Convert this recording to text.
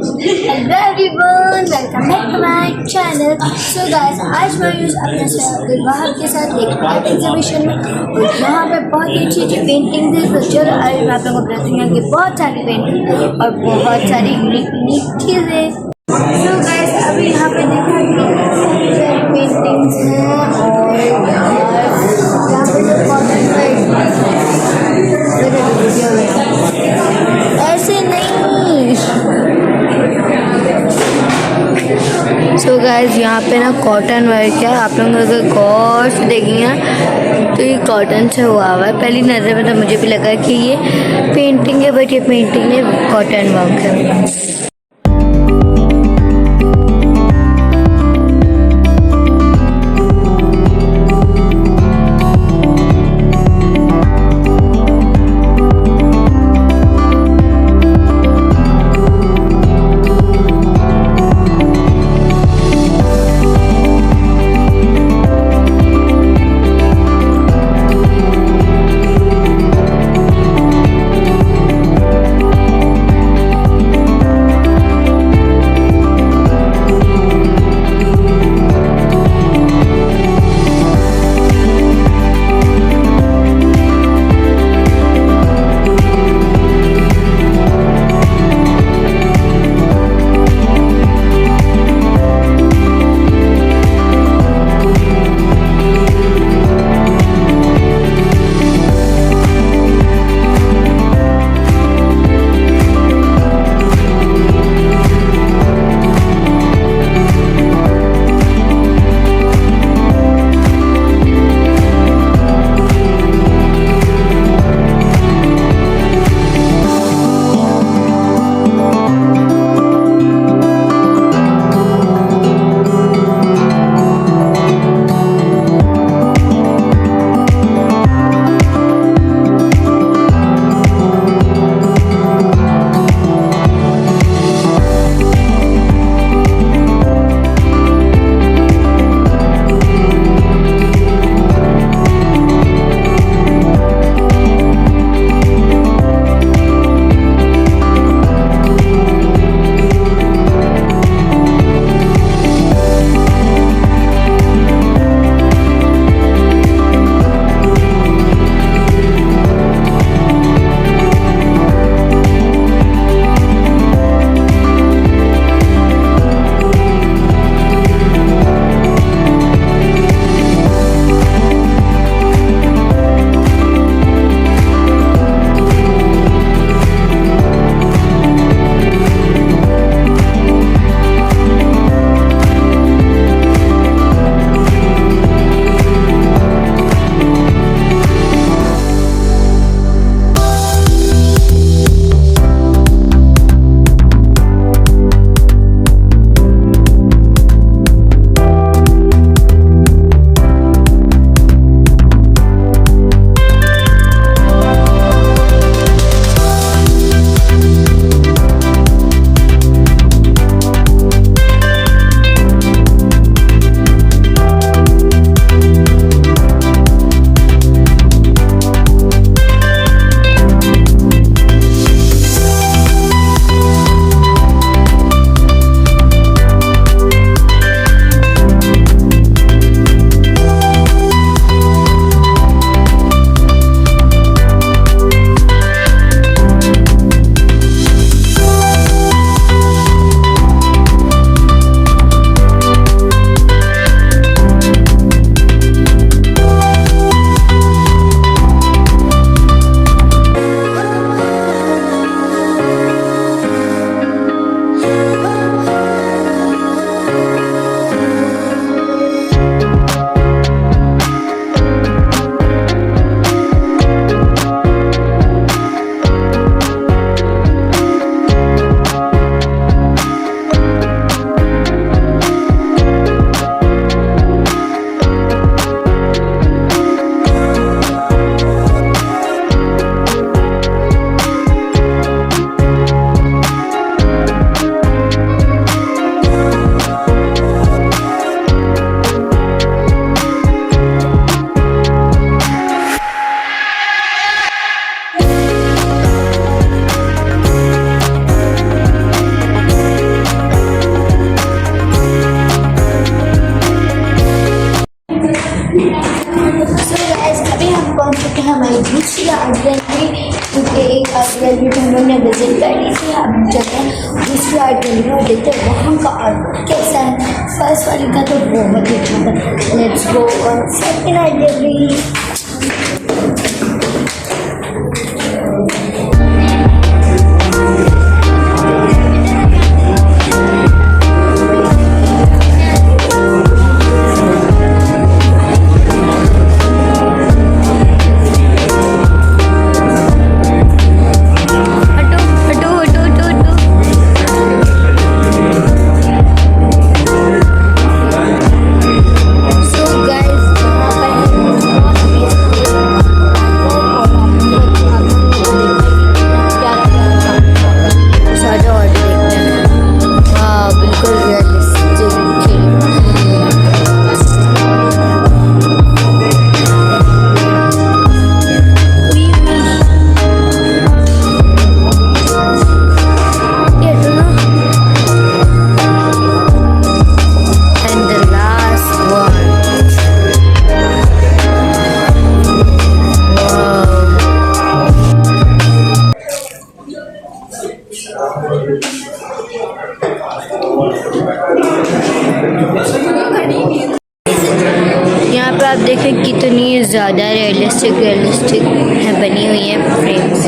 Hello everyone, welcome back to my channel. So guys, आज मैं use अपने अब्दुल वहाब के साथ एक आर्ट एग्जीबिशन में और यहाँ पे बहुत ही अच्छी अच्छी पेंटिंग थी। तो चलो आज मैं आप लोगों को बताती हूँ कि बहुत सारी पेंटिंग और बहुत सारी यूनिक चीज़ें। सो गाइस, अभी यहाँ पे देखा कि पेंटिंग्स हैं और यहाँ पे जो कॉटन ऐसे नहीं। सो गाइस, यहाँ पे ना कॉटन वर्क है। आप लोग अगर गौर से देखेंगे तो ये कॉटन से हुआ हुआ है। पहली नज़र में तो मुझे भी लगा कि ये पेंटिंग है, बट ये पेंटिंग है, कॉटन वर्क है। हैं हमारी दूसरी आर्ट गैलरी, क्योंकि एक आर्ट गैलरी को हमने विजिट कर ली थी। अब चलते हैं दूसरी आर्ट गैलरी और देखते हैं वहाँ का आर्ट कैसा है। फर्स्ट वाली का तो बहुत ही अच्छा था। Let's go on second art gallery. यहाँ पे आप देखें कितनी ज़्यादा रियलिस्टिक है बनी हुई है फ्रेम्स।